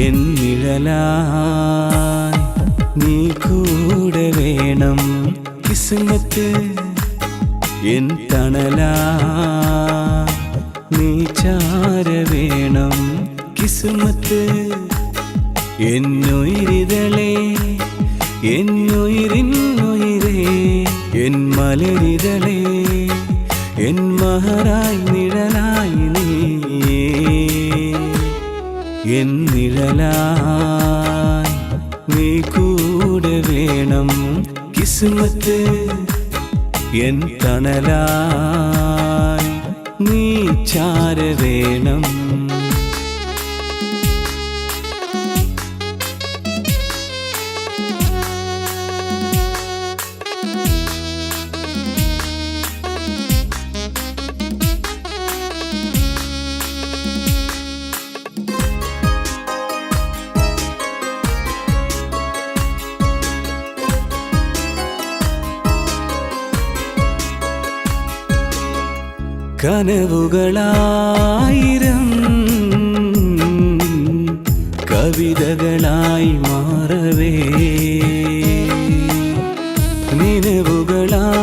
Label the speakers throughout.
Speaker 1: N നിഴലായി നീ കൂടെ വേണം കിസ്മത്ത്, എൻ തണലായി നീ ചാര വേണം കിസ്മത്ത്. എന്നുയിരിതളേ എന്നുയിരിന്നുയിരേ എൻ മലരിതളേ എൻ മഹറായി നിഴലായി നീ. എൻ നിഴലായി നീ കൂടെ വേണം കിസ്മത്ത്, എൻ തണലായി നീ ചാര വേണം. കനവുകളായിരം കവിതകളായി മാറവേ, നിലവുകളായിരം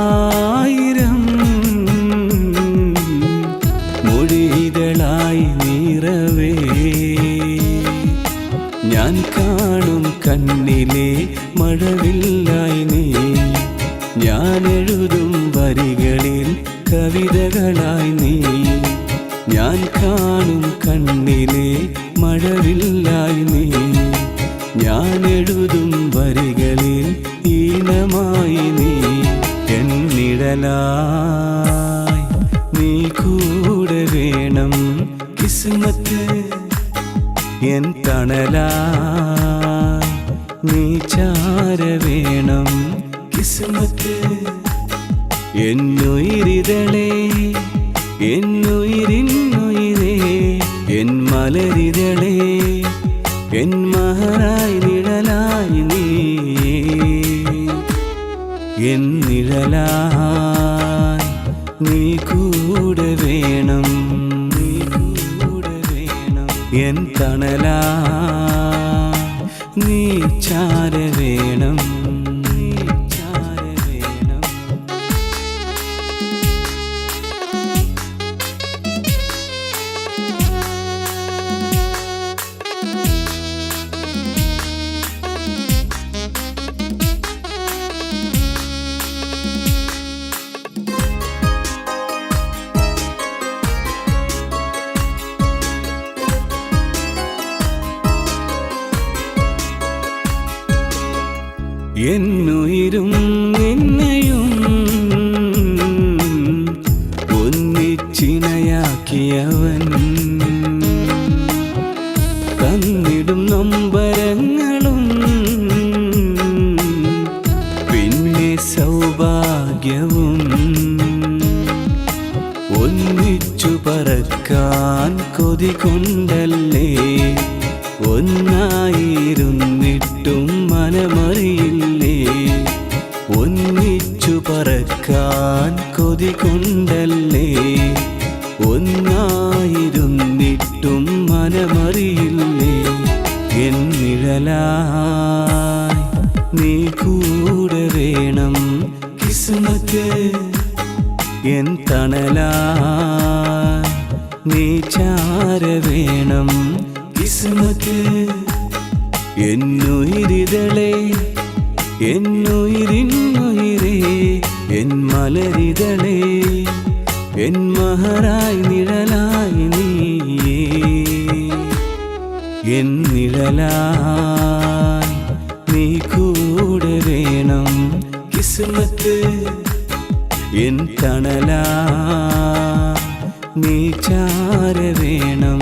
Speaker 1: മൊഴികളായി നീറവേ. ഞാൻ കാണും കണ്ണിലെ മഴവില്ലായി നീ, ഞാൻ എഴുതും വരികളിൽ കവിതകളായി നീ. ഞാൻ കാണും കണ്ണിലെ മഴവില്ലായി നീ, ഞാൻ എഴുതും വരികളിൽ ഈണമായി നീ. എൻ നിഴലായി നീ കൂടെ വേണം കിസ്മത്ത്, എൻ തണലായി നീ ചാര വേണം കിസ്മത്ത്. എന്നുയിരിതളേ എന്നുയിരിന്നുയിരേ എൻ മലരിതളേ എൻ മഹറായി നിഴലായി നീ. എൻ നിഴലായി നീ കൂടെ വേണം, നീ കൂടെ വേണം. എൻ തണലായി നീ ചാര വേണം. എന്നുയിരും നിന്നെയും ഒന്നിച്ചിണയാക്കിയവൻ, തന്നിടും നൊമ്പരങ്ങളും പിന്നെ സൗഭാഗ്യവും. ഒന്നിച്ചു പറക്കാൻ കൊതി കൊണ്ടല്ലേ ഒന്നായിരുന്നിട്ടും മനമറിയില്ലേ. ഒന്നിച്ചു പറക്കാൻ കൊതി കൊണ്ടല്ലേ ഒന്നായിരുന്നിട്ടും മനമറിയില്ലേ. എൻ നിഴലായി നീ കൂടെ വേണം കിസ്മത്ത്, എൻ തണലായി നീ ചാര വേണം കിസ്മത്ത്. എന്നുയിരിതളേ എന്നുയിരിന്നുയിരേ എൻ മലരിതളേ എൻ മഹറായി നിഴലായി നീ. എൻ നിഴലായി നീ കൂടെ വേണം കിസ്മത്ത്, എൻ തണലായി നീ ചാര വേണം.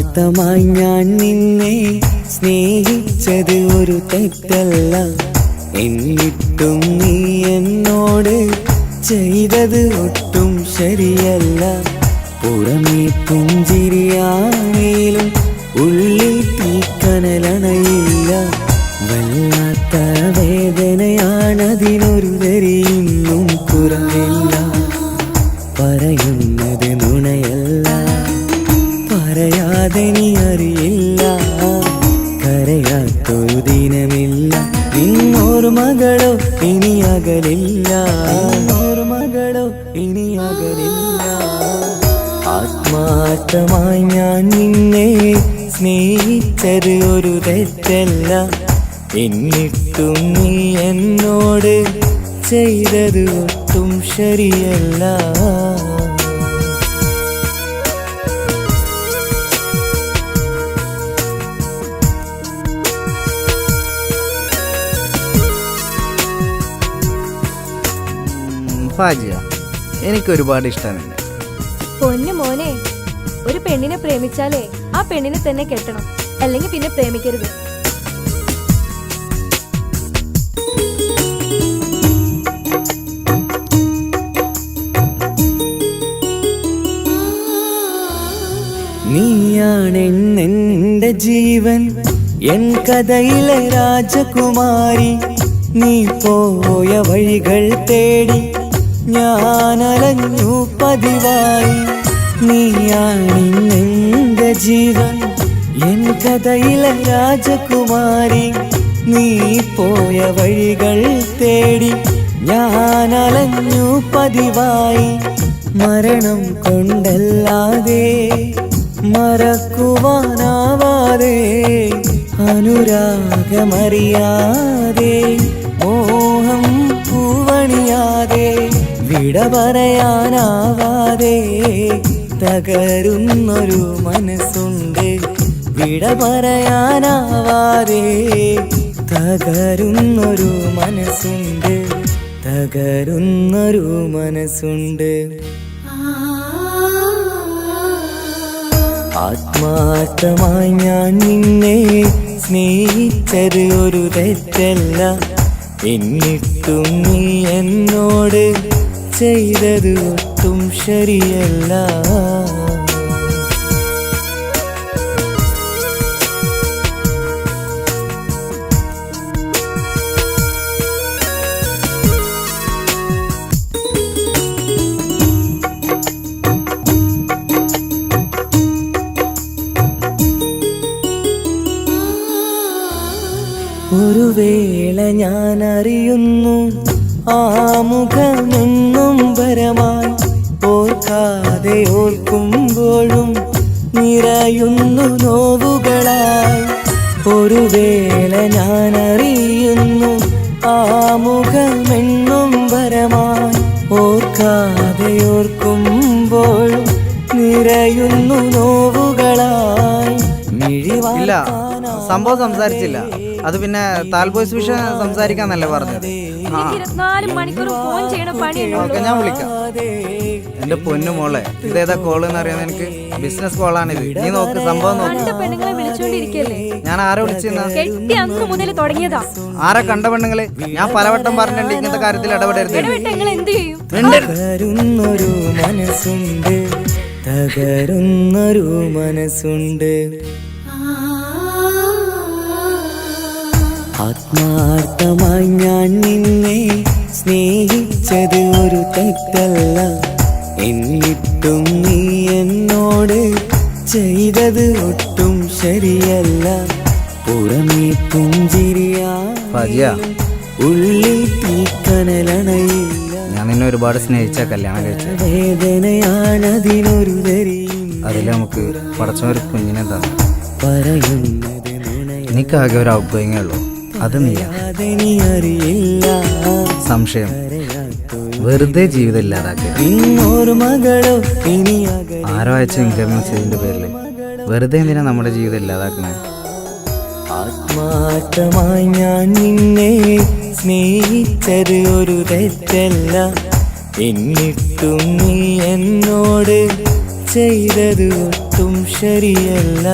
Speaker 1: ആത്മാർത്ഥമായി ഞാൻ നിന്നെ സ്നേഹിച്ചത് ഒരു തെറ്റല്ല, എന്നിട്ടും നീ എന്നോട് ചെയ്തത് ഒട്ടും ശരിയല്ല. പുറമേ പുഞ്ചിരിയാണേലും ഉള്ളിൽ തീക്കനലണയില്ല. വല്ലാത്ത വേദനയാണതിനൊരു വരിയൊന്നും കുറവില്ല. പറയുന്നത് നുണയല്ല, പറയാതെ നീ അറിയില്ല. കരയാത്തൊരു ദിനമില്ല, നിന്നോർമകളോ ഇനി അകലില്ല, നിന്നോർമകളോ ഇനി അകലില്ല. ആത്മാർത്ഥമായി ഞാൻ നിന്നെ സ്നേഹിച്ചത് ഒരു തെറ്റല്ല, എന്നിട്ടും നീ എന്നോട് ചെയ്തത് ഒട്ടും ശരിയല്ല.
Speaker 2: ഫാജിയ, എനിക്കൊരുപാട് ഇഷ്ടമാണ്.
Speaker 3: പൊന്നു മോനെ, ഒരു പെണ്ണിനെ പ്രേമിച്ചാലേ ആ പെണ്ണിനെ തന്നെ കെട്ടണം, അല്ലെങ്കിൽ പിന്നെ പ്രേമിക്കരുത്.
Speaker 1: നീയാണെന്റെ ജീവൻ, എൻ കഥയിലെ രാജകുമാരി. നീ പോയ വഴികൾ തേടി ഞാനലഞ്ഞു പതിവായി. നീയാണെന്റെ ജീവൻ, എൻ കഥയിലെ രാജകുമാരി. നീ പോയ വഴികൾ തേടി ഞാനലഞ്ഞു പതിവായി. മരണം കൊണ്ടല്ലാതെ മറക്കുവാനാവാതെ, അനുരാഗമറിയാതെ, മോഹം പൂവണിയാതെ, വിട പറയാനാവാതെ തകരുന്നൊരു മനസ്സുണ്ട്. വിട പറയാനാവാതെ തകരുന്നൊരു മനസ്സുണ്ട്, തകരുന്നൊരു മനസ്സുണ്ട്. ആത്മാർത്ഥമായി ഞാൻ നിന്നെ സ്നേഹിച്ചത് ഒരു തെറ്റല്ല, എന്നിട്ടും നീ എന്നോട് ചെയ്തത് ഒട്ടും ശരിയല്ല. ഒരു വേള ഞാൻ അറിയുന്നു ആ മുഖമെന്നും വരമായി. ഓർക്കാതെ ഓർക്കുമ്പോഴും നിറയുന്നു നോവുകളായി. ഒരു വേള ഞാൻ അറിയുന്നു ആ മുഖമെന്നും വരമായി. ഓർക്കാതെ ഓർക്കുമ്പോഴും നിറയുന്നു നോവുകളായി.
Speaker 2: ഇല്ല, സംഭവം സംസാരിച്ചില്ല. അത് പിന്നെ താൽബോയ്സ് വിഷയം സംസാരിക്കാന്നല്ലേ പറഞ്ഞത്. ഓക്കെ, ഞാൻ വിളിക്കാം. എന്റെ പൊന്നു മോളെ, ഇതേതാ കോള് എന്ന് അറിയാൻ എനിക്ക്. ബിസിനസ് കോളാണിത്. നീ നോക്ക്, സംഭവം നോക്ക്. ഞാൻ ആരെ വിളിച്ചെന്നാ? ആരെ കണ്ട പെണ്ണുങ്ങളെ? ഞാൻ പലവട്ടം പറഞ്ഞിട്ടുണ്ട് ഇങ്ങനത്തെ കാര്യത്തിൽ ഇടപെടരുത്.
Speaker 1: തകരുന്നൊരു മനസ്സുണ്ട്, തകരുന്നൊരു മനസ്സുണ്ട്. ആത്മാർത്ഥമായി ഞാൻ നിന്നെ സ്നേഹിച്ചത് ഒരു തെറ്റല്ല, എന്നിട്ടും നീ എന്നോട് ചെയ്തത് ഒട്ടും ശരിയല്ല. പുറമേ പുഞ്ചിരിയാ, ഉള്ളിൽ തീക്കനലണയില്ല.
Speaker 2: ഞാൻ നിന്നെ ഒരുപാട് സ്നേഹിച്ച കല്യാണം കഴിച്ച
Speaker 1: വേദനയാണതിനൊരു
Speaker 2: അതിൽ നമുക്ക് പടച്ചൊരു കുഞ്ഞിനെ തന്നെ
Speaker 1: പറയുന്നത്.
Speaker 2: എനിക്കാകെ ഒരു ഔട്ട്ഗോയിങ്ങേ ഉള്ളൂ, അത് നീയാ. സംശയം, വെറുതെ ജീവിതം ഇല്ലാതാക്കരുത്. ആരോ അയച്ച ഇൻകം മെസ്സേജിന്റെ പേരിൽ വെറുതെ എന്തിനാ നമ്മുടെ ജീവിതം ഇല്ലാതാക്കണേ?
Speaker 1: ആത്മാർത്ഥമായി ഞാൻ നിന്നെ സ്നേഹിച്ചത് ഒരു തെറ്റല്ല, എന്നിട്ടും നീ എന്നോട് ചെയ്തത് ഒട്ടും ശരിയല്ല.